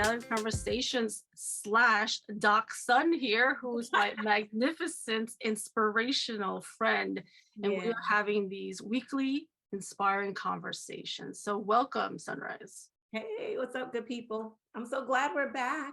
Silent Conversations / Docsunne here, who's my magnificent, inspirational friend. And we Yeah. are having these weekly inspiring conversations. So welcome, Sunrise. Hey, what's up, good people? I'm so glad we're back.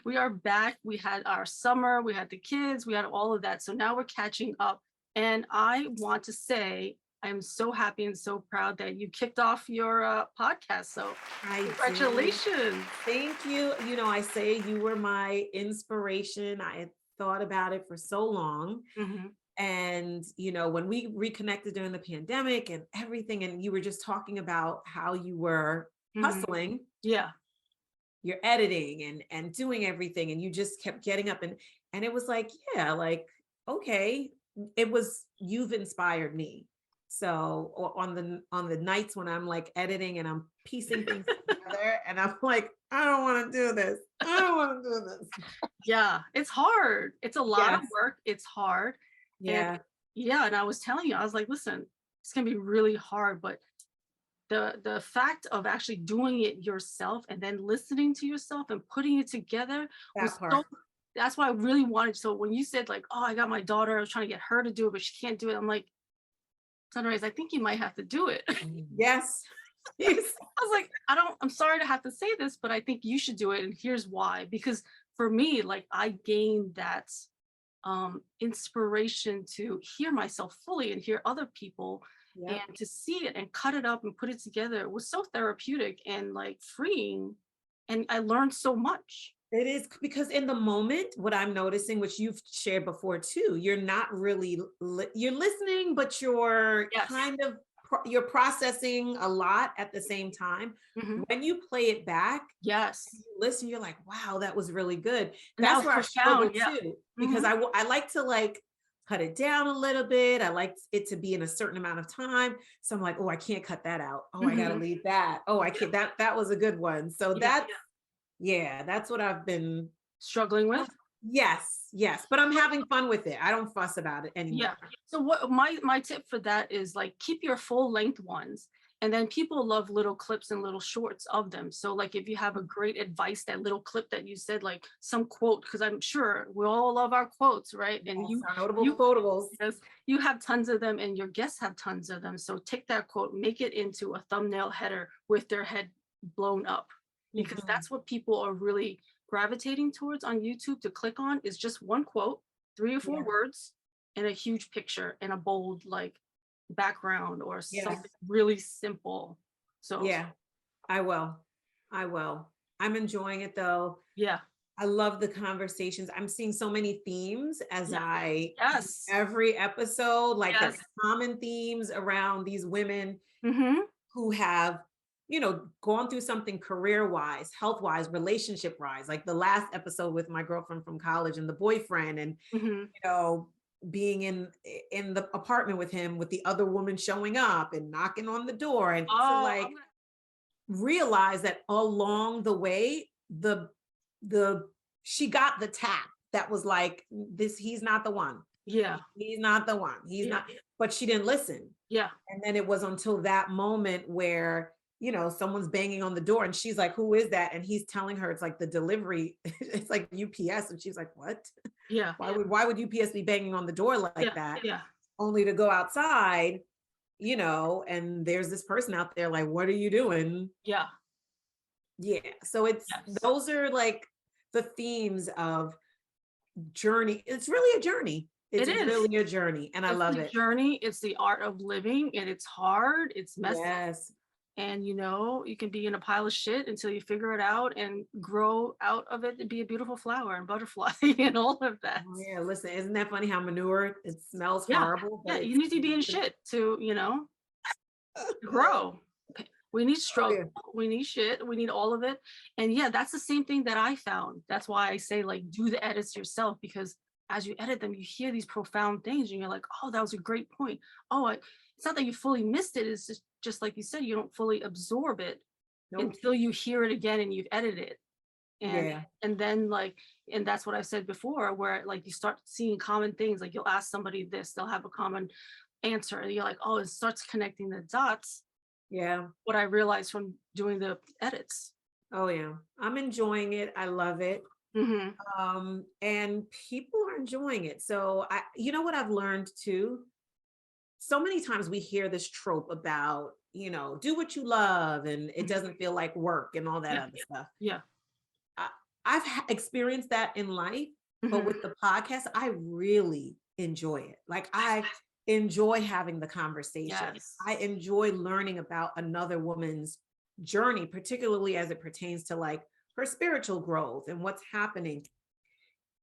We are back. We had our summer, we had the kids, we had all of that. So now we're catching up. And I want to say, I'm so happy and so proud that you kicked off your podcast. So congratulations. Thank you. You know, I say you were my inspiration. I had thought about it for so long. Mm-hmm. And, you know, when we reconnected during the pandemic and everything, and you were just talking about how you were hustling. Yeah. You're editing and doing everything. And you just kept getting up and it was like, yeah, like, okay, you've inspired me. So on the nights when I'm like editing and I'm piecing things together and I'm like, I don't want to do this. I don't want to do this. Yeah, it's hard. It's a lot of work. It's hard. Yeah. And yeah, and I was telling you, I was like, listen, it's gonna be really hard, but the fact of actually doing it yourself and then listening to yourself and putting it together was so, that's why I really wanted. So when you said like, oh, I got my daughter, I was trying to get her to do it, but she can't do it. I'm like, Sunrise, I think you might have to do it. Yes. I was like, I'm sorry to have to say this, but I think you should do it. And here's why. Because for me, like I gained that inspiration to hear myself fully and hear other people. Yep. And to see it and cut it up and put it together was so therapeutic and like freeing. And I learned so much. It is, because in the moment, what I'm noticing, which you've shared before too, you're not really, you're listening, but you're kind of, you're processing a lot at the same time. Mm-hmm. When you play it back, you listen, you're like, wow, that was really good. That's where I struggle too, because I like to like cut it down a little bit. I like it to be in a certain amount of time. So I'm like, oh, I can't cut that out. Oh, I gotta leave that. Oh, I can't, that was a good one. So that's what I've been struggling with. Yes. But I'm having fun with it. I don't fuss about it anymore. Yeah. So what my tip for that is like, keep your full length ones. And then people love little clips and little shorts of them. So like if you have a great advice, that little clip that you said, like some quote, because I'm sure we all love our quotes, right? And our notable quotables. Yes, you have tons of them and your guests have tons of them. So take that quote, make it into a thumbnail header with their head blown up, because that's what people are really gravitating towards on YouTube to click on, is just one quote, 3 or 4 words, and a huge picture and a bold like background or something really simple. So I will. I'm enjoying it though. I love the conversations. I'm seeing so many themes as every episode, like the common themes around these women who have, you know, gone through something career-wise, health-wise, relationship-wise, like the last episode with my girlfriend from college and the boyfriend, and you know, being in the apartment with him with the other woman showing up and knocking on the door, and to like realize that along the way, she got the tap that was like, this, he's not the one. He's not the one. He's not, but she didn't listen. And then it was until that moment where, you know, someone's banging on the door and she's like, who is that? And he's telling her it's like the delivery, it's like UPS. And she's like, what? Why would UPS be banging on the door like that? Only to go outside, you know, and there's this person out there like, what are you doing? So it's, those are like the themes of journey. It's really a journey. It's really a journey. And I love it. Journey. It's the art of living, and it's hard. It's messy. And, you know, you can be in a pile of shit until you figure it out and grow out of it and be a beautiful flower and butterfly and all of that. Listen, isn't that funny how manure, it smells horrible? But you need to be in shit to, you know, grow. We need struggle. We need shit. We need all of it. And that's the same thing that I found. That's why I say, like, do the edits yourself, because as you edit them, you hear these profound things and you're like, oh, that was a great point. Oh, it's not that you fully missed it. It's just like you said, you don't fully absorb it until you hear it again and you've edited it. And then like, and that's what I said before, where like you start seeing common things, like you'll ask somebody this, they'll have a common answer. And you're like, oh, it starts connecting the dots. What I realized from doing the edits. Oh yeah. I'm enjoying it. I love it. And people are enjoying it. So you know what I've learned too? So many times we hear this trope about, do what you love and it doesn't feel like work and all that Yeah. other stuff. Yeah. I've experienced that in life, but with the podcast, I really enjoy it. Like I enjoy having the conversation. Yes. I enjoy learning about another woman's journey, particularly as it pertains to like her spiritual growth and what's happening.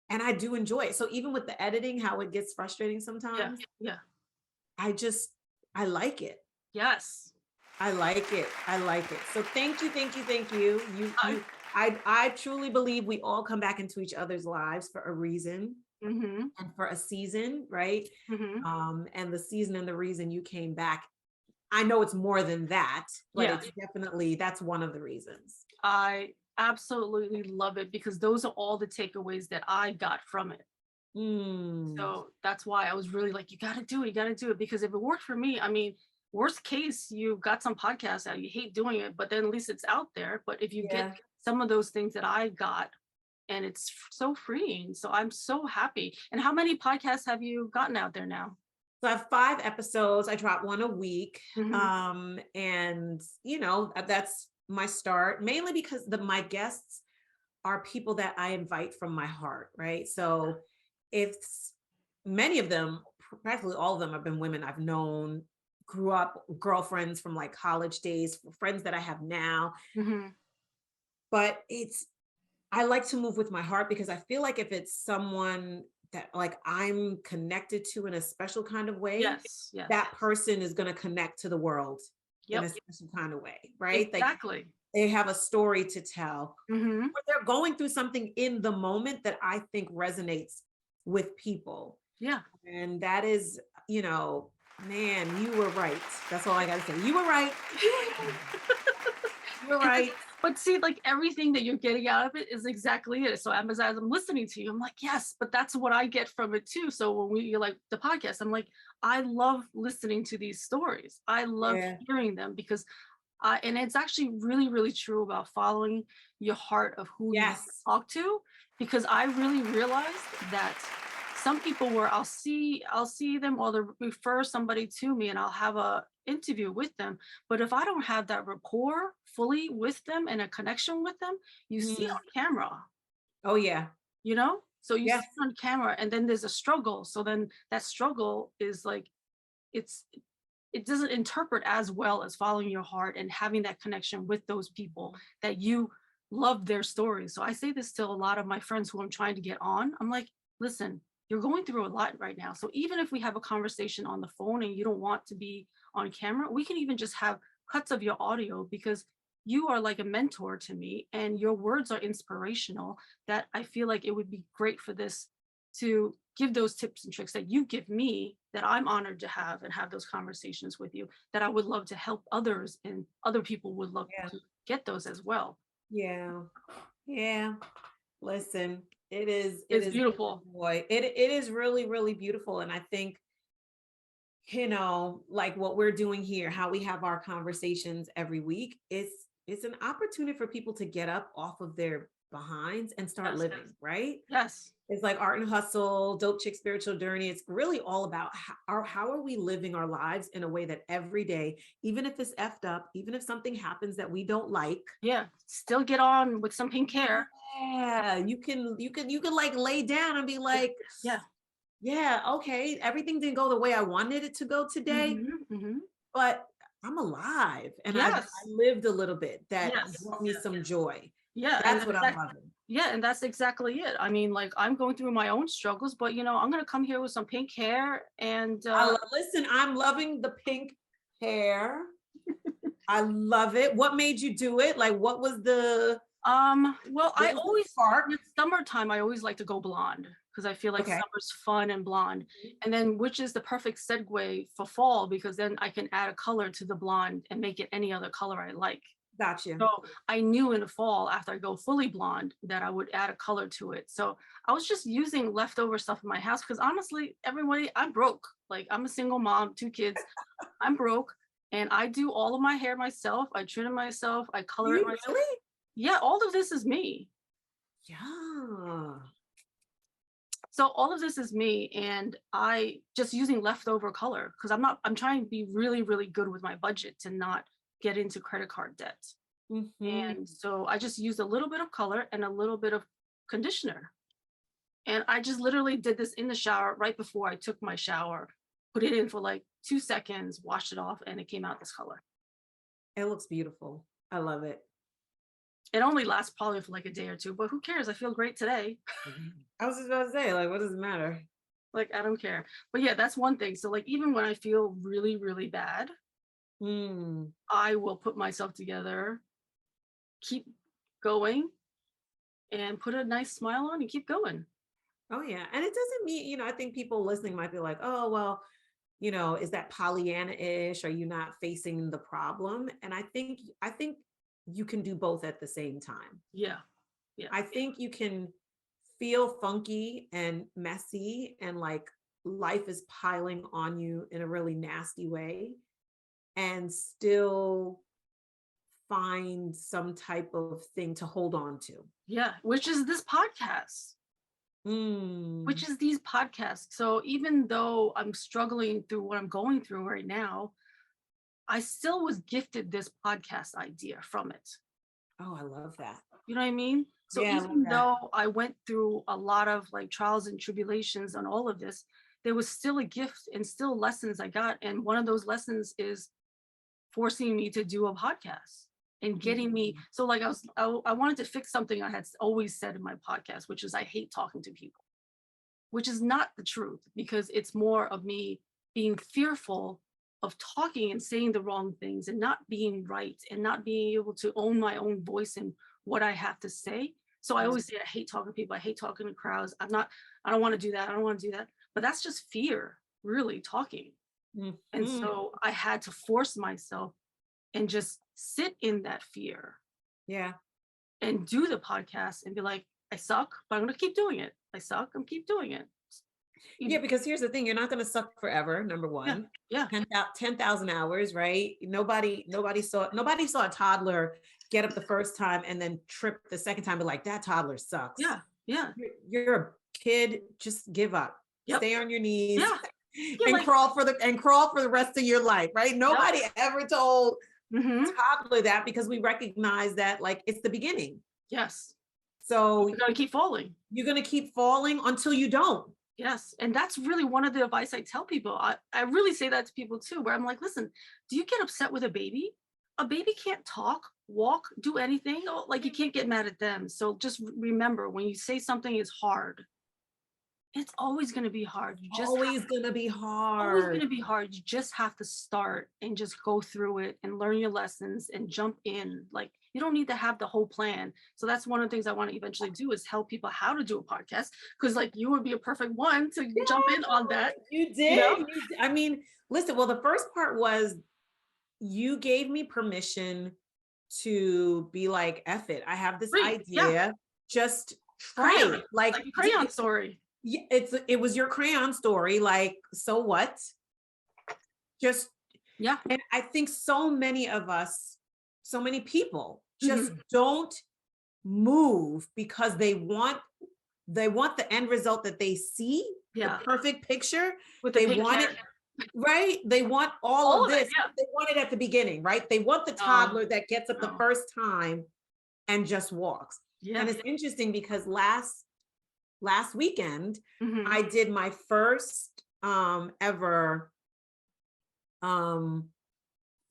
And I do enjoy it. So even with the editing, how it gets frustrating Yeah. sometimes, Yeah. I like it. Yes. I like it. I like it. So thank you, thank you, thank you. I truly believe we all come back into each other's lives for a reason and for a season, right? And the season and the reason you came back, I know it's more than that, but it's definitely, that's one of the reasons. I absolutely love it because those are all the takeaways that I got from it. So that's why I was really like, you got to do it. You got to do it. Because if it worked for me, I mean, worst case, you got some podcasts out, you hate doing it, but then at least it's out there. But if you get some of those things that I got, and it's so freeing. So I'm so happy. And how many podcasts have you gotten out there now? So I have 5 episodes. I drop one a week. And that's my start, mainly because my guests are people that I invite from my heart, right? So if many of them, practically all of them have been women I've known, grew up, girlfriends from like college days, friends that I have now. But I like to move with my heart because I feel like if it's someone that like I'm connected to in a special kind of way, that person is going to connect to the world in a special kind of way, right? Exactly. Like they have a story to tell, or they're going through something in the moment that I think resonates with people. Yeah. And that is, man, you were right. That's all I got to say. You were right. You were right. But see, like everything that you're getting out of it is exactly it. So as I'm listening to you, I'm like, yes, but that's what I get from it too. So when you're like the podcast, I'm like, I love listening to these stories. I love hearing them because and it's actually really, really true about following your heart of who you talk to, because I really realized that some people where I'll see them or they'll refer somebody to me and I'll have a interview with them. But if I don't have that rapport fully with them and a connection with them, you see it on camera. Oh yeah. So you see it on camera and then there's a struggle. So then that struggle is like, it doesn't interpret as well as following your heart and having that connection with those people that you love their stories. So I say this to a lot of my friends who I'm trying to get on. I'm like, listen, you're going through a lot right now. So even if we have a conversation on the phone and you don't want to be on camera, we can even just have cuts of your audio because you are like a mentor to me and your words are inspirational, that I feel like it would be great for this to give those tips and tricks that you give me, that I'm honored to have and have those conversations with you, that I would love to help others and other people would love to get those as well. Yeah. Listen, it's beautiful. Boy, it is really, really beautiful. And I think, like what we're doing here, how we have our conversations every week, it's an opportunity for people to get up off of their behinds and start living, right? Yes. It's like Art and Hustle, DopeChick Spiritual Journey. It's really all about how are we living our lives in a way that every day, even if it's effed up, even if something happens that we don't like, still get on with some pink hair. Yeah, you can like lay down and be like, okay, everything didn't go the way I wanted it to go today, but I'm alive and I lived a little bit that brought me some joy. That's what I'm loving. Yeah, and that's exactly it. I mean, like I'm going through my own struggles, but I'm gonna come here with some pink hair and listen, I'm loving the pink hair. I love it. What made you do it? Like, what was the well, I always in summertime I always like to go blonde because I feel like summer's fun and blonde. And then which is the perfect segue for fall because then I can add a color to the blonde and make it any other color I like. Gotcha. So I knew in the fall after I go fully blonde that I would add a color to it. So I was just using leftover stuff in my house because honestly, everybody, I'm broke. Like I'm a single mom, 2 kids. I'm broke and I do all of my hair myself. I trim it myself. I color it myself. Really? Yeah, all of this is me. Yeah. So all of this is me, and I just using leftover color because I'm trying to be really, really good with my budget to not get into credit card debt. And so I just used a little bit of color and a little bit of conditioner. And I just literally did this in the shower right before I took my shower, put it in for like 2 seconds, washed it off, and it came out this color. It looks beautiful. I love it. It only lasts probably for like a day or two, but who cares? I feel great today. I was just about to say, like, what does it matter? Like, I don't care. But yeah, that's one thing. So like, even when I feel really, really bad, I will put myself together, keep going, and put a nice smile on and keep going. Oh yeah. And it doesn't mean, I think people listening might be like, oh, well, is that Pollyanna-ish? Are you not facing the problem? And I think you can do both at the same time. Yeah. Yeah. I think you can feel funky and messy and like life is piling on you in a really nasty way and still find some type of thing to hold on to. Yeah, which is this podcast. Which is these podcasts. So even though I'm struggling through what I'm going through right now, I still was gifted this podcast idea from it. Oh, I love that. You know what I mean? So yeah, even though I went through a lot of like trials and tribulations on all of this, there was still a gift and still lessons I got. And one of those lessons is forcing me to do a podcast and getting me. So like I wanted to fix something I had always said in my podcast, which is I hate talking to people, which is not the truth, because it's more of me being fearful of talking and saying the wrong things and not being right and not being able to own my own voice and what I have to say. So I always say I hate talking to people. I hate talking to crowds. I don't want to do that. I don't want to do that. But that's just fear, really, talking. And so I had to force myself and just sit in that fear. Yeah. And do the podcast and be like, I suck, but I'm going to keep doing it. I suck, I'm keep doing it. Yeah, because here's the thing, you're not going to suck forever, number one. Yeah. 10,000 hours, right? Nobody saw a toddler get up the first time and then trip the second time, but like, that toddler sucks. Yeah. Yeah. You're a kid, just give up. Yep. Stay on your knees. Yeah. And crawl for the rest of your life, right? Nobody ever told toddler that, because we recognize that like it's the beginning. Yes. So you're gonna keep falling. You're gonna keep falling until you don't. Yes. And that's really one of the advice I tell people. I really say that to people too, where I'm like, listen, do you get upset with a baby? A baby can't talk, walk, do anything. Like, you can't get mad at them. So just remember, when you say something is hard, it's always going to be hard. Always going to be hard. Always going to be hard. You just have to start and just go through it and learn your lessons and jump in. Like, you don't need to have the whole plan. So that's one of the things I want to eventually do, is help people how to do a podcast. Because like, you would be a perfect one to jump in on that. You did. I mean, listen, well, the first part was you gave me permission to be like, F it. I have this idea. Just try it. Like a crayon story. Yeah, it was your crayon story. Like, so what? Just, and I think so many of us, so many people just don't move because they want the end result that they see, the perfect picture. They want it, right? They want all of this. They want it at the beginning, right? They want the toddler that gets up the first time and just walks. And it's interesting because last weekend, I did my first ever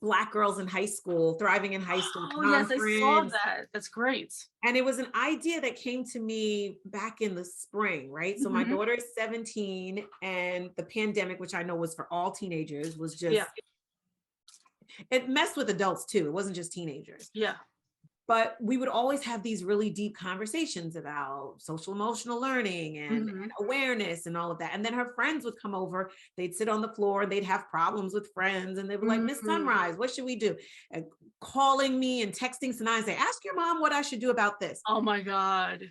Black Girls in High School, Thriving in High School conference. Yes, I saw that. That's great. And it was an idea that came to me back in the spring, right? So my daughter is 17, and the pandemic, which I know was for all teenagers, was just, it messed with adults too. It wasn't just teenagers. Yeah. But we would always have these really deep conversations about social emotional learning and awareness and all of that. And then her friends would come over, they'd sit on the floor, and they'd have problems with friends. And they were like, Miss Sunne-Ryse, what should we do? And calling me and texting Sunne and say, ask your mom what I should do about this. Oh my God.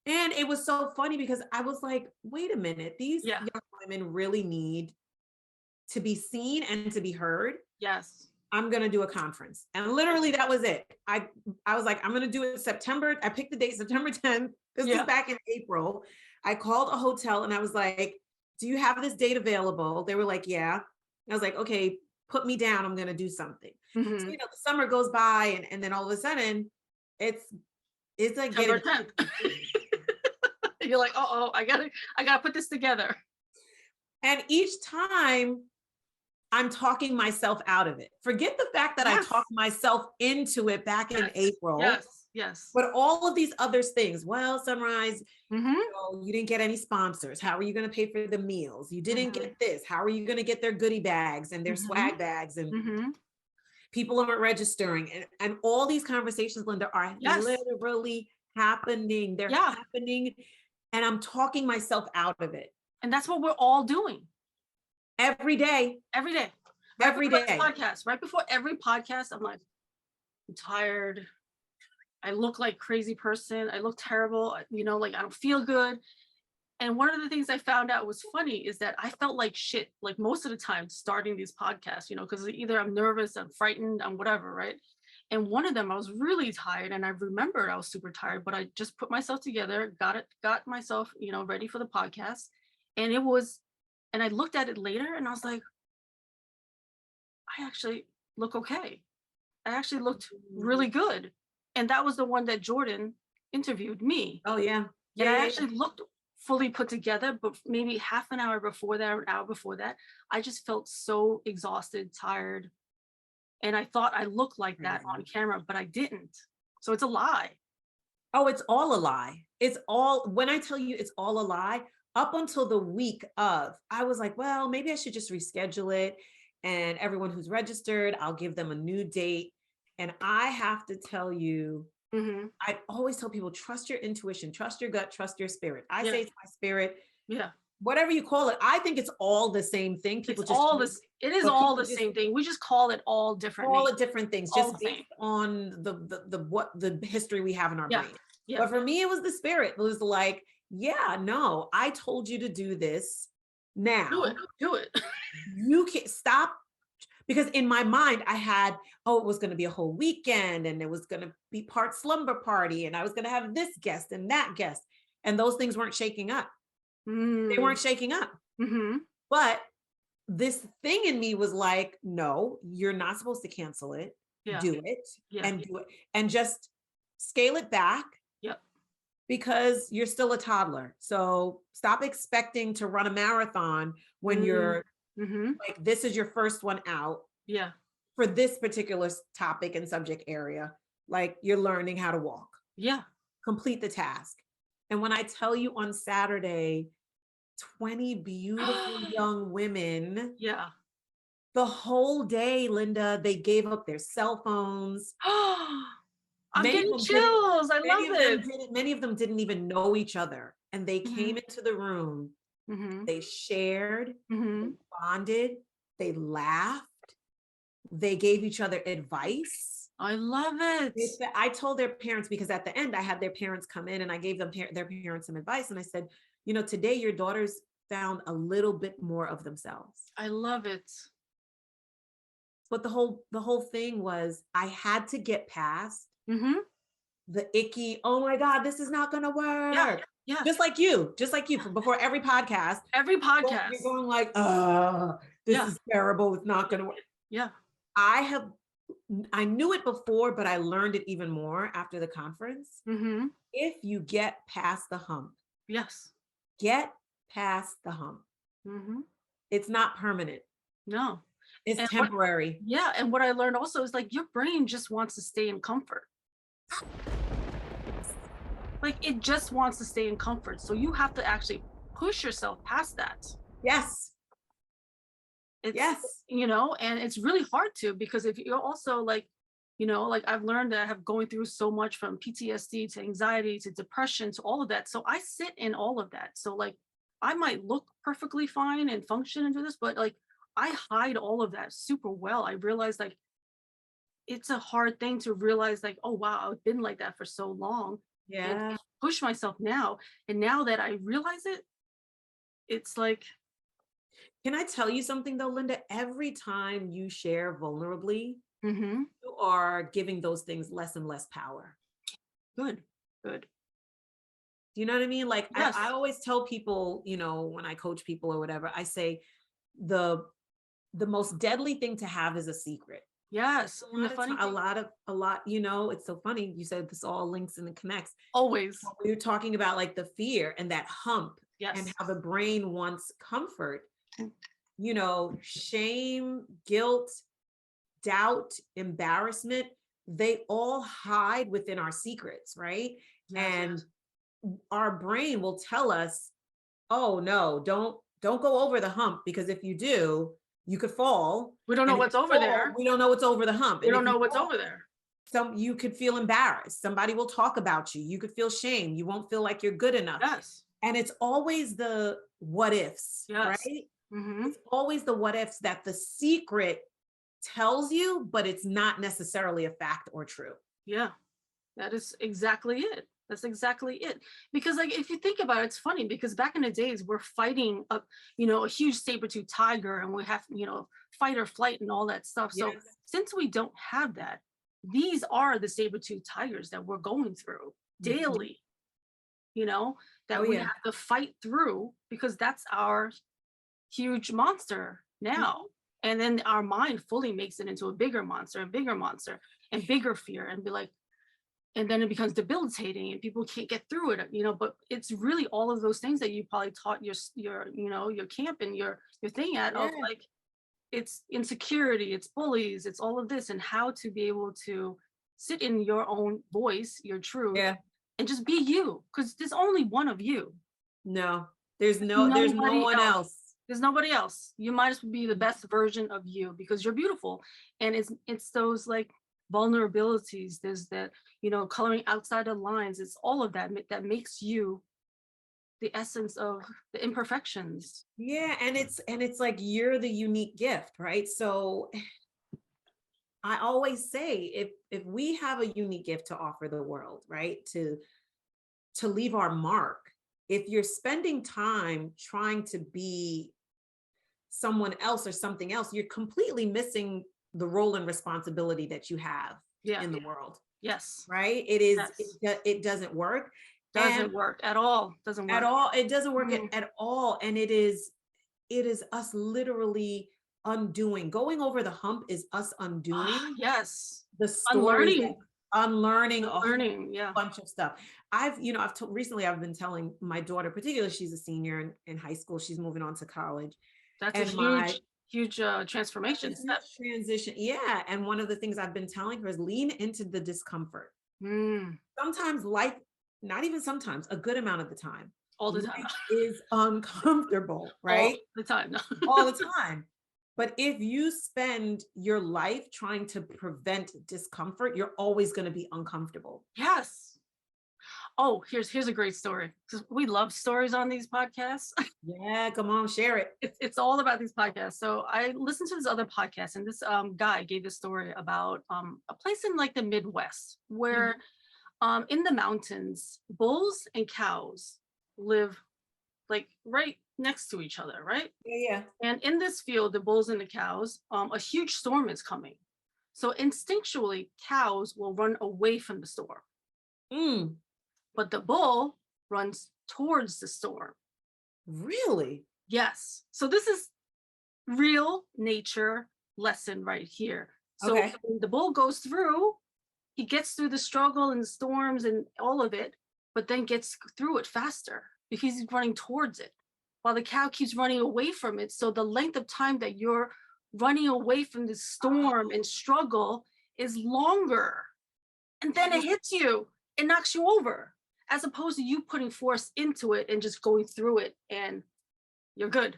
And it was so funny because I was like, wait a minute, these young women really need to be seen and to be heard. Yes. I'm going to do a conference. And literally that was it. I was like, I'm going to do it September. I picked the date, September 10th. This was back in April. I called a hotel and I was like, do you have this date available? They were like, yeah. I was like, okay, put me down. I'm going to do something. So, the summer goes by and then all of a sudden it's like September 10th. You're like, I gotta put this together. And each time I'm talking myself out of it. Forget the fact that I talked myself into it back in April. Yes. But all of these other things, well, Sunne-Ryse, you didn't get any sponsors. How are you going to pay for the meals? You didn't get this. How are you going to get their goodie bags and their swag bags? And people aren't registering. And all these conversations, Linda, are literally happening. They're happening. And I'm talking myself out of it. And that's what we're all doing. Every day. Every day. Podcast. Right before every podcast, I'm like, I'm tired. I look like crazy person. I look terrible. Like I don't feel good. And one of the things I found out was funny is that I felt like shit, like most of the time starting these podcasts, because either I'm nervous, I'm frightened, I'm whatever, right? And one of them, I was really tired and I remembered I was super tired, but I just put myself together, got myself, ready for the podcast. And I looked at it later and I was like, I actually look okay. I actually looked really good. And that was the one that Jordan interviewed me. Oh, yeah. And I actually looked fully put together, but maybe half an hour before that, or an hour before that, I just felt so exhausted, tired. And I thought I looked like that on camera, but I didn't. So it's a lie. Oh, it's all a lie. When I tell you it's all a lie, up until the week of, I was like, well, maybe I should just reschedule it. And everyone who's registered, I'll give them a new date. And I have to tell you, I always tell people, trust your intuition, trust your gut, trust your spirit. I say it's my spirit. Yeah. Whatever you call it, I think it's all the same thing. It is all the same thing. We just call it all different names. Different things, just based on the history we have in our brain. Yeah. But for me, it was the spirit. It was like, yeah, no, I told you to do this. Now do it. You can't stop. Because in my mind, I had, it was going to be a whole weekend and it was going to be part slumber party and I was going to have this guest and that guest. And those things weren't shaking up. They weren't shaking up. But this thing in me was like, no, you're not supposed to cancel it. Do it and do it and just scale it back. Yep. Because you're still a toddler. So stop expecting to run a marathon when you're like, this is your first one out. Yeah. For this particular topic and subject area, like you're learning how to walk. Yeah. Complete the task. And when I tell you on Saturday, 20 beautiful young women. Yeah. The whole day, Linda, they gave up their cell phones. I'm getting chills. I love it. Many of them didn't even know each other. And they came into the room. They shared, they bonded, they laughed, they gave each other advice. I love it. I told their parents, because at the end I had their parents come in and I gave them their parents some advice. And I said, today your daughters found a little bit more of themselves. I love it. But the whole thing was I had to get past the icky, oh my God, this is not going to work. Yeah. Just like you, before every podcast. You're going like, this is terrible. It's not going to work. Yeah. I knew it before, but I learned it even more after the conference. If you get past the hump. Yes. Get past the hump. It's not permanent. No. It's temporary. And what I learned also is like your brain just wants to stay in comfort. Like it just wants to stay in comfort. So you have to actually push yourself past that. Yes. And it's really hard to, because if you're also like, like I've learned that I have going through so much from PTSD to anxiety to depression to all of that. So I sit in all of that. So like I might look perfectly fine and function and do this, but like I hide all of that super well. I realized like it's a hard thing to realize like, oh wow, I've been like that for so long. Yeah. And push myself now. And now that I realize it, it's like Can I tell you something though, Linda? Every time you share vulnerably, Mm-hmm. you are giving those things less and less power. Good. Good. Do you know what I mean? Like Yes. I always tell people, you know, when I coach people or whatever, I say the most deadly thing to have is a secret. Yes. A lot, you know, it's so funny. You said this all links and it connects. Always. We were talking about like the fear and that hump. Yes. And how the brain wants comfort. Mm. You know, shame, guilt, doubt, embarrassment, they all hide within our secrets, right? Yes. And our brain will tell us, oh no, don't go over the hump, because if you do, you could fall. We don't know what's over there. We don't know what's over the hump. We don't know what's over there. You could feel embarrassed. Somebody will talk about you. You could feel shame. You won't feel like you're good enough. Yes. And it's always the what ifs, yes. right? Mm-hmm. It's always the what ifs that the secret tells you, but it's not necessarily a fact or true. Yeah, that is exactly it. That's exactly it. Because like, if you think about it, it's funny because back in the days, we're fighting a huge saber-tooth tiger, and we have, fight or flight and all that stuff. So Yes. Since we don't have that, these are the saber-tooth tigers that we're going through daily, that we have to fight through, because that's our huge monster now. And then our mind fully makes it into a bigger monster and bigger fear, and be like, and then it becomes debilitating and people can't get through it, but it's really all of those things that you probably taught your camp and your thing of like, it's insecurity, it's bullies, it's all of this, and how to be able to sit in your own voice, your truth, and just be you, because there's only one of you. No, there's no one else. There's nobody else. You might as well be the best version of you, because you're beautiful. And it's those like vulnerabilities. There's that, coloring outside the lines. It's all of that that makes you the essence of the imperfections. Yeah. And it's like, you're the unique gift, right? So I always say, if we have a unique gift to offer the world, right? To leave our mark, if you're spending time trying to be someone else or something else, you're completely missing the role and responsibility that you have in the world. Yes. Right? It is, it doesn't work. Doesn't work at all. Doesn't work. At all. It doesn't work at all. And it is us literally undoing. Going over the hump is us undoing. Yes. The stories, unlearning a bunch of stuff. Recently I've been telling my daughter, particularly, she's a senior in high school, she's moving on to college. That's a huge transformation. Transition. Yeah. And one of the things I've been telling her is lean into the discomfort. Sometimes life, not even sometimes, a good amount of the time. All the time. Is uncomfortable, right? All the time. All the time. But if you spend your life trying to prevent discomfort, you're always going to be uncomfortable. Yes. Oh, here's a great story. We love stories on these podcasts. Yeah, come on, share it. It's all about these podcasts. So I listened to this other podcast, and this guy gave a story about a place in like the Midwest where in the mountains, bulls and cows live like right next to each other, right? Yeah. And in this field, the bulls and the cows, a huge storm is coming. So instinctually, cows will run away from the storm. But the bull runs towards the storm. Really? Yes. So this is real nature lesson right here. So when the bull goes through, he gets through the struggle and the storms and all of it, but then gets through it faster because he's running towards it, while the cow keeps running away from it. So the length of time that you're running away from the storm and struggle is longer. And then it hits you and knocks you over, as opposed to you putting force into it and just going through it and you're good.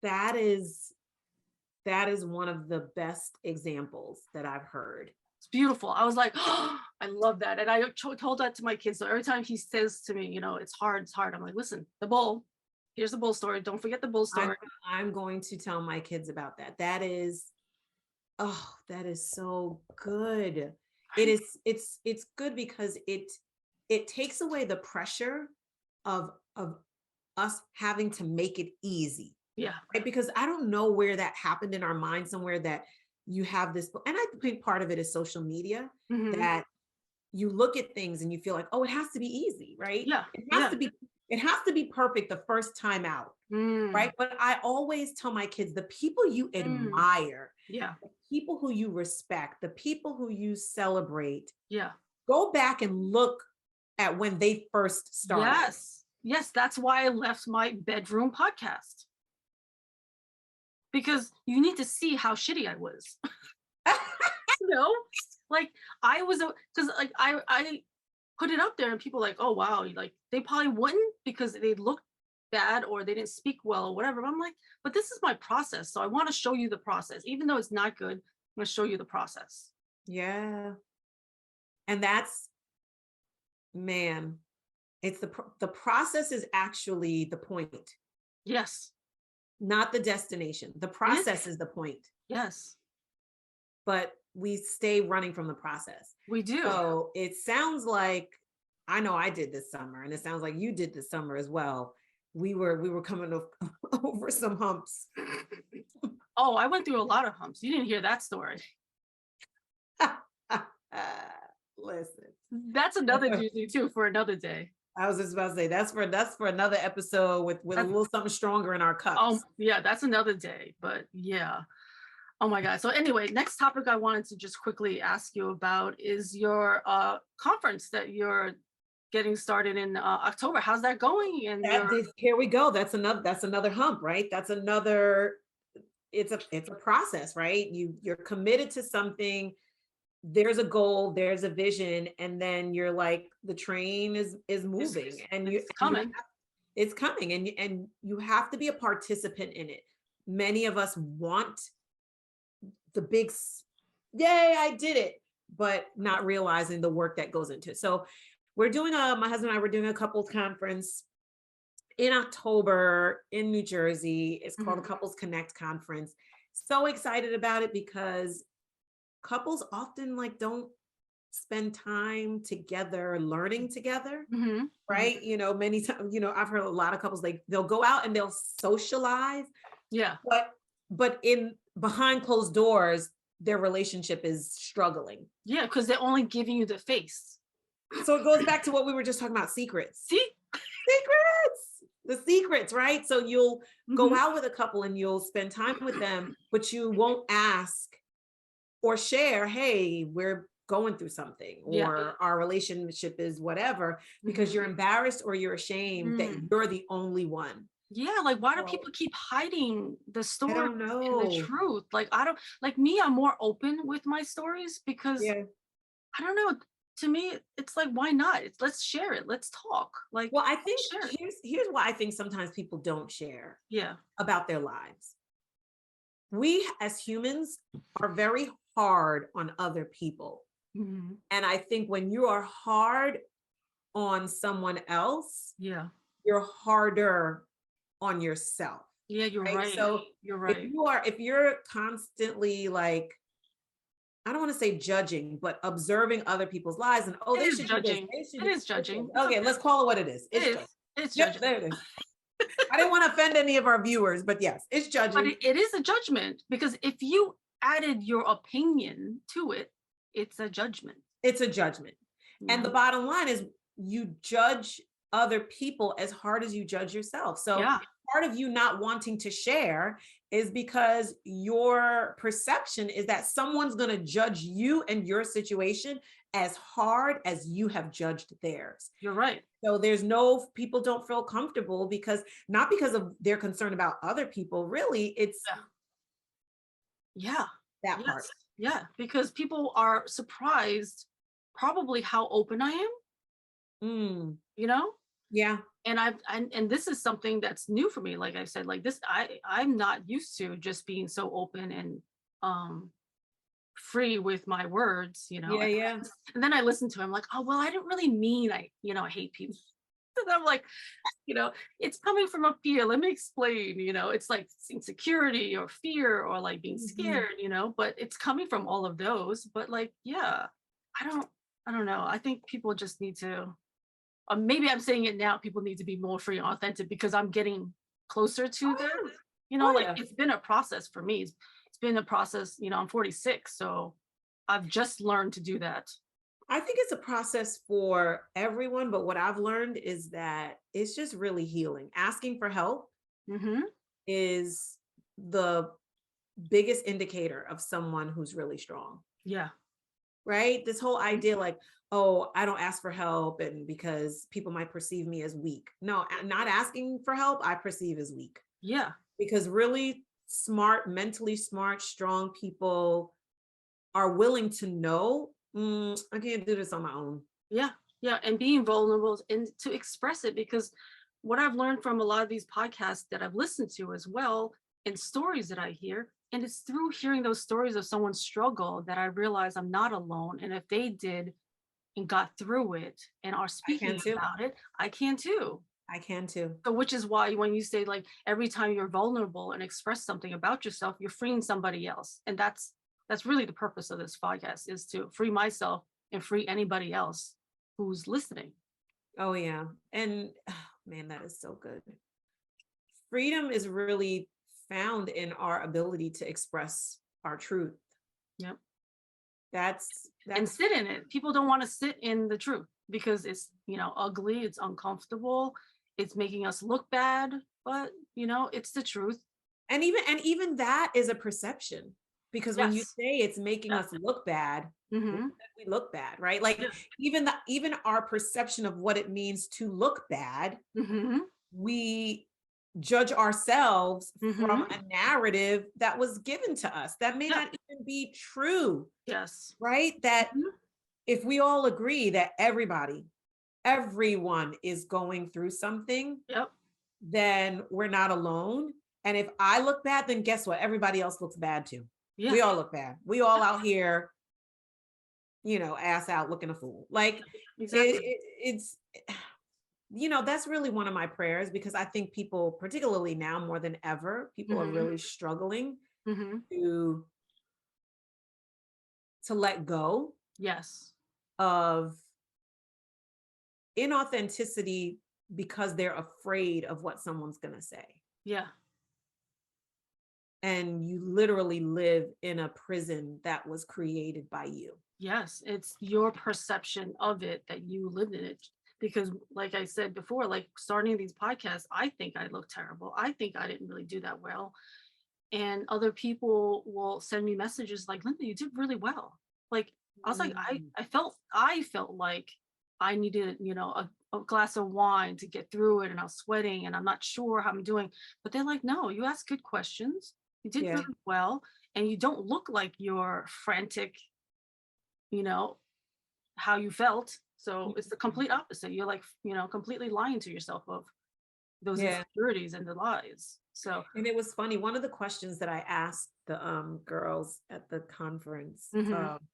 That is one of the best examples that I've heard. It's beautiful. I was like, oh, I love that. And I told that to my kids. So every time he says to me, it's hard. I'm like, listen, the bull, here's the bull story. Don't forget the bull story. I'm going to tell my kids about that. That is so good. It's good because it takes away the pressure of us having to make it easy. Yeah. Right? Because I don't know where that happened in our mind somewhere that you have this, and I think part of it is social media, that you look at things and you feel like, oh, it has to be easy, right? Yeah. It has to be perfect the first time out. Right. But I always tell my kids, the people you admire, yeah, the people who you respect, the people who you celebrate, yeah, go back and look at when they first started. Yes, that's why I left my bedroom podcast. Because you need to see how shitty I was. You know, like I was because like I put it up there and people like, oh wow, like they probably wouldn't because they looked bad or they didn't speak well or whatever. But I'm like, but this is my process, so I want to show you the process, even though it's not good. I'm going to show you the process. Yeah, and that's, man, it's the process is actually the point. Yes, not the destination. The process is the point. Yes, but we stay running from the process. We do. So it sounds like, I know I did this summer, and it sounds like you did this summer as well. We were coming over some humps. Oh, I went through a lot of humps. You didn't hear that story. Listen, that's another juicy too for another day. I was just about to say that's for another episode with a little something stronger in our cups. Oh yeah, that's another day. But yeah. Oh my God. So anyway, next topic I wanted to just quickly ask you about is your conference that you're getting started in October. How's that going? And here we go. That's another hump, right? That's another, it's a process, right? You're committed to something. There's a goal, there's a vision, and then you're like, the train is moving, and it's coming. It's coming, and you have to be a participant in it. Many of us want the big, yay, I did it, but not realizing the work that goes into it. So we're doing my husband and I were doing a couples conference in October in New Jersey. It's called the Couples Connect Conference. So excited about it because couples often like don't spend time together learning together, right? You know, many times, you know, I've heard a lot of couples, like they'll go out and they'll socialize, but in behind closed doors, their relationship is struggling. Yeah, because they're only giving you the face. So it goes back to what we were just talking about, secrets. The secrets, right? So you'll go out with a couple and you'll spend time with them, but you won't ask or share, hey, we're going through something, or our relationship is whatever, because you're embarrassed or you're ashamed that you're the only one. Yeah, like why do people keep hiding the story and the truth? Like I don't, like me, I'm more open with my stories because I don't know. To me, it's like, why not? Let's share it. Let's talk. Like, well, I think here's why I think sometimes people don't share about their lives. We as humans are very hard on other people. And I think when you are hard on someone else, you're harder on yourself. Yeah, you're right. So you're right. If you're constantly like, I don't want to say judging, but observing other people's lives, and they should judging. Do this. It is judging. Okay, let's call it what it is. It's judging. There it is. I didn't want to offend any of our viewers, but yes, it's judging. But it is a judgment, because if you added your opinion to it, it's a judgment. It's a judgment. And the bottom line is, you judge other people as hard as you judge yourself. So part of you not wanting to share is because your perception is that someone's going to judge you and your situation as hard as you have judged theirs. You're right. So people don't feel comfortable because not because of their concern about other people, really, it's that part. Yeah, because people are surprised probably how open I am. You know? Yeah. And this is something that's new for me. Like I said, like this, I'm not used to just being so open and free with my words, you know. And then I listen to him like, oh well, I didn't really mean I hate people. And I'm like, it's coming from up here. Let me explain. It's like insecurity or fear or like being scared, but it's coming from all of those. But like, I don't know. I think people just need to, maybe I'm saying it now, people need to be more free and authentic because I'm getting closer to them. It's been a process for me. It's been a process, I'm 46, so I've just learned to do that. I think it's a process for everyone, but what I've learned is that it's just really healing. Asking for help is the biggest indicator of someone who's really strong. Yeah. Right? This whole idea like, oh, I don't ask for help and because people might perceive me as weak. No, not asking for help, I perceive as weak. Yeah. Because really smart, mentally smart, strong people are willing to know, I can't do this on my own. Yeah. Yeah. And being vulnerable and to express it, because what I've learned from a lot of these podcasts that I've listened to as well, and stories that I hear, and it's through hearing those stories of someone's struggle that I realize I'm not alone. And if they did and got through it and are speaking about it, I can too. I can too. So which is why when you say like every time you're vulnerable and express something about yourself, you're freeing somebody else. And that's really the purpose of this podcast, is to free myself and free anybody else who's listening. Oh yeah. And man, that is so good. Freedom is really found in our ability to express our truth. Yep. That's and sit in it. People don't want to sit in the truth because it's, ugly, it's uncomfortable, it's making us look bad, but it's the truth. And even that is a perception, because when you say it's making us look bad, we look bad, right? Like even our perception of what it means to look bad, we judge ourselves from a narrative that was given to us that may not even be true. Yes. Right? That if we all agree that everyone is going through something, then we're not alone. And if I look bad, then guess what? Everybody else looks bad too. Yeah. We all look bad. We all out here, ass out looking a fool. Like it's that's really one of my prayers, because I think people, particularly now more than ever, people are really struggling to let go. Yes. Of inauthenticity because they're afraid of what someone's going to say. Yeah. And you literally live in a prison that was created by you. Yes, it's your perception of it that you lived in it. Because like I said before, like starting these podcasts, I think I look terrible. I think I didn't really do that well. And other people will send me messages like, Linda, you did really well. Like, I was like, I felt like I needed, a glass of wine to get through it, and I was sweating and I'm not sure how I'm doing. But they're like, no, you asked good questions. You did really well. And you don't look like you're frantic, how you felt. So it's the complete opposite. You're like, completely lying to yourself of those insecurities and the lies. So, and it was funny. One of the questions that I asked the girls at the conference,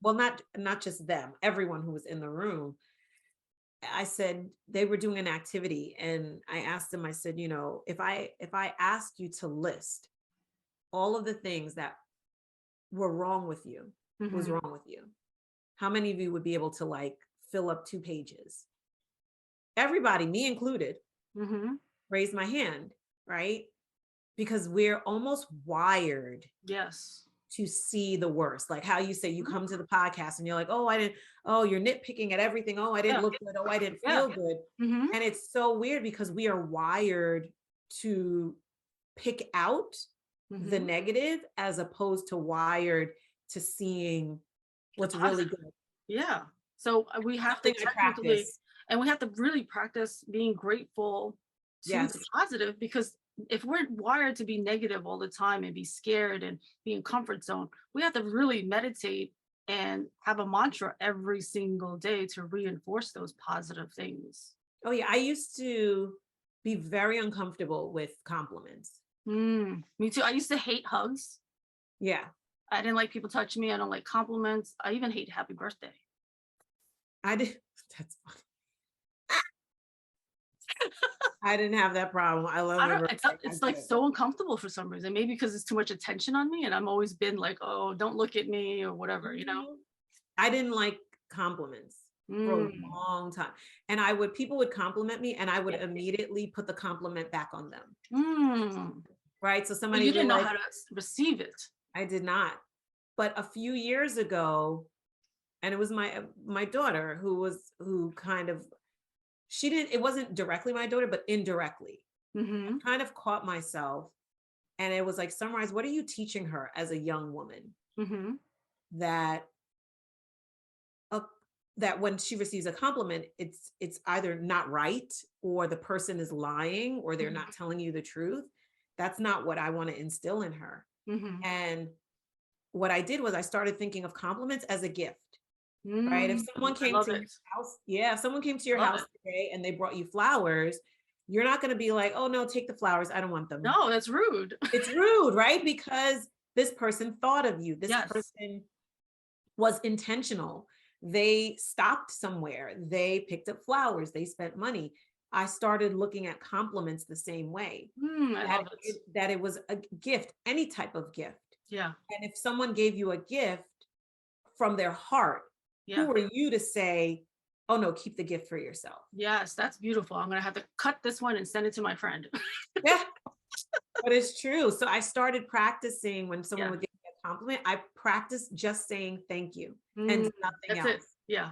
well, not just them, everyone who was in the room, I said, they were doing an activity, and I asked them, I said, if I asked you to list all of the things that were wrong with you, was wrong with you, how many of you would be able to like fill up 2 pages? Everybody, me included, raised my hand, right? Because we're almost wired to see the worst. Like how you say you come to the podcast and you're like, you're nitpicking at everything. Oh, I didn't look good. Oh, I didn't feel good. And it's so weird because we are wired to pick out the negative as opposed to wired to seeing what's really good. Yeah. So we have to practice, and we have to really practice being grateful to the positive, because if we're wired to be negative all the time and be scared and be in comfort zone, we have to really meditate and have a mantra every single day to reinforce those positive things. Oh yeah. I used to be very uncomfortable with compliments. Me too. I used to hate hugs. Yeah. I didn't like people touching me. I don't like compliments. I even hate happy birthday. I did. That's funny. I didn't have that problem. I love it. It's like so uncomfortable for some reason. Maybe because it's too much attention on me, and I'm always been like, oh, don't look at me or whatever, I didn't like compliments for a long time. And people would compliment me and I would immediately put the compliment back on them. right? So But somebody you didn't know like, how to receive it. I did not. But a few years ago, and it was my daughter who kind of, she didn't, it wasn't directly my daughter, but indirectly. I kind of caught myself, and it was like, Sunne-Ryse, what are you teaching her as a young woman? That that when she receives a compliment, it's either not right, or the person is lying, or they're not telling you the truth. That's not what I want to instill in her. And what I did was I started thinking of compliments as a gift. Right? If someone came to your house, if someone came to your house today and they brought you flowers, you're not going to be like, oh no, take the flowers, I don't want them. No, that's rude. It's rude, right? Because this person thought of you. This person was intentional. They stopped somewhere, they picked up flowers, they spent money. I started looking at compliments the same way. That it was a gift, any type of gift. Yeah. And if someone gave you a gift from their heart, who are you to say, oh no, keep the gift for yourself? Yes, that's beautiful. I'm going to have to cut this one and send it to my friend. Yeah, but it's true. So I started practicing when someone would give me a compliment, I practiced just saying thank you and nothing else. Yeah.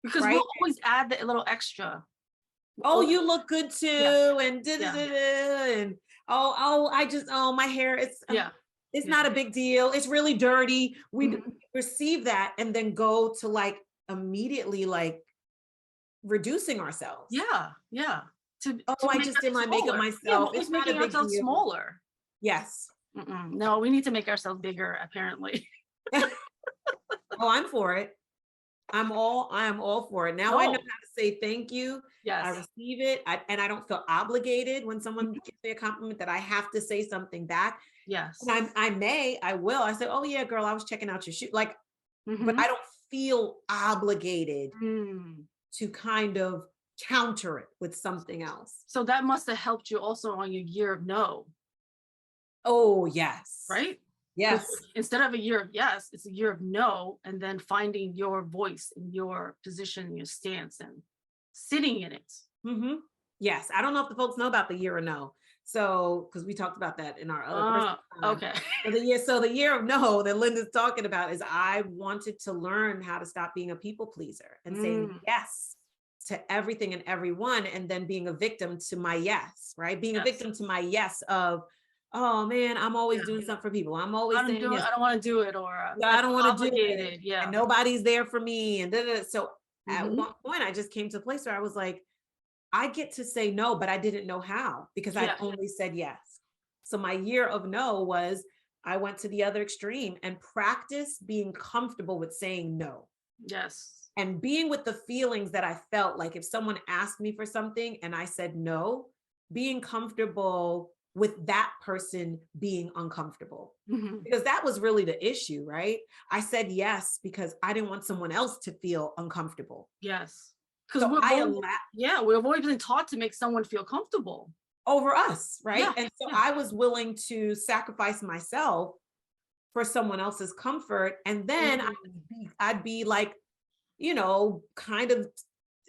Because we'll always add the little extra. Oh, you look good too. And and my hair, it's not a big deal. It's really dirty. We receive that and then go to like immediately like reducing ourselves. Yeah. I just did my makeup myself. It's making ourselves smaller. Yes. No, we need to make ourselves bigger, apparently. Oh, I'm for it. I am all for it. Now I know how to say thank you. Yes. I receive it. And I don't feel obligated when someone gives me a compliment that I have to say something back. Yes. And I will. I say, oh yeah, girl, I was checking out your shoe. Like, but I don't feel obligated to kind of counter it with something else. So that must have helped you also on your year of no. Oh, yes. Right? Yes. Instead of a year of yes, it's a year of no, and then finding your voice and your position, your stance, and sitting in it. Yes. I don't know if the folks know about the year of no. So, because we talked about that in our other okay. So the year of no that Linda's talking about is I wanted to learn how to stop being a people pleaser and saying yes to everything and everyone, and then being a victim to my yes, right? Being a victim to my yes of, oh man, I'm always doing something for people. I'm always saying yes. I don't want to do it, or I don't want to do it. Yeah. And nobody's there for me. And so at one point I just came to a place where I was like, I get to say no, but I didn't know how, because I only said yes. So my year of no was I went to the other extreme and practiced being comfortable with saying no. Yes. And being with the feelings that I felt like if someone asked me for something and I said no, being comfortable with that person being uncomfortable. Because that was really the issue, right? I said yes because I didn't want someone else to feel uncomfortable. Yes. Because we've always been taught to make someone feel comfortable over us, right? And so I was willing to sacrifice myself for someone else's comfort, and then I'd be like, kind of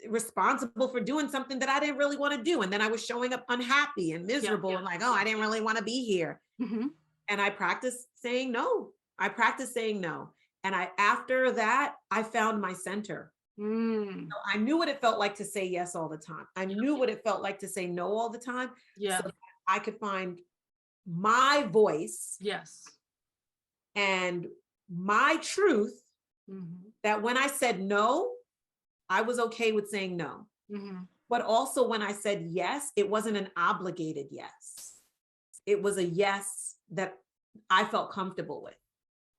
responsible for doing something that I didn't really want to do, and then I was showing up unhappy and miserable and like, oh, I didn't really want to be here. And I practiced saying no. And after that, I found my center. So I knew what it felt like to say yes all the time. I knew what it felt like to say no all the time. So that I could find my voice. Yes. And my truth, that when I said no, I was okay with saying no. But also when I said yes, it wasn't an obligated yes. It was a yes that I felt comfortable with.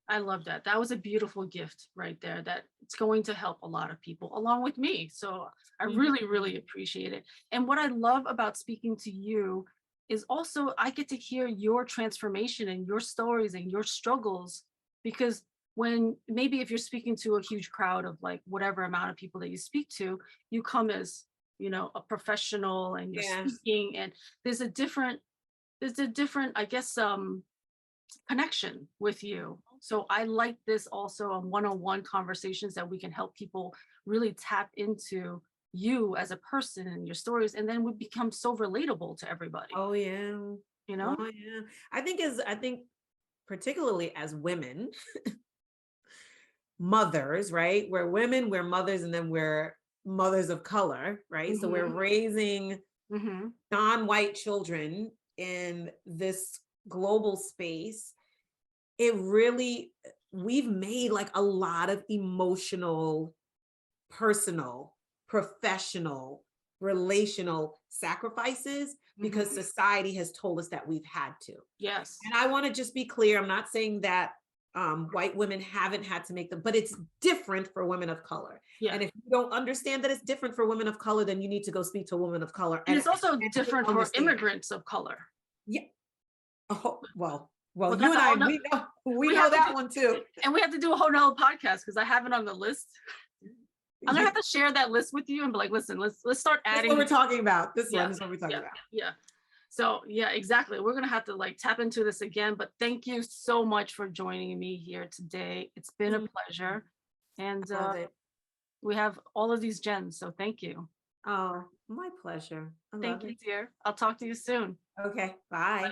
I love that. That was a beautiful gift right there, that it's going to help a lot of people along with me. So I really, really appreciate it. And what I love about speaking to you is also I get to hear your transformation and your stories and your struggles, because when maybe if you're speaking to a huge crowd of like whatever amount of people that you speak to, you come as, a professional and you're speaking, and there's a different, I guess, connection with you. So I like this also on one-on-one conversations that we can help people really tap into you as a person and your stories, and then we become so relatable to everybody. Oh yeah. you know? Oh yeah. I think particularly as women, mothers, right? We're women, we're mothers, and then we're mothers of color, right? So we're raising non-white children in this global space. It really, we've made like a lot of emotional, personal, professional, relational sacrifices because society has told us that we've had to. Yes. And I want to just be clear, I'm not saying that white women haven't had to make them, but it's different for women of color. Yeah. And if you don't understand that it's different for women of color, then you need to go speak to a woman of color. And it's also different for immigrants of color. Yeah. Oh, well, you and I, we know that one too. And we have to do a whole nother podcast because I have it on the list. I'm gonna have to share that list with you and be like, listen, let's start adding. That's what we're talking about. This one is what we're talking about. Yeah. So yeah, exactly. We're gonna have to like tap into this again. But thank you so much for joining me here today. It's been a pleasure. And we have all of these gems. So thank you. Oh, my pleasure. Thank you, dear. I'll talk to you soon. Okay. Bye.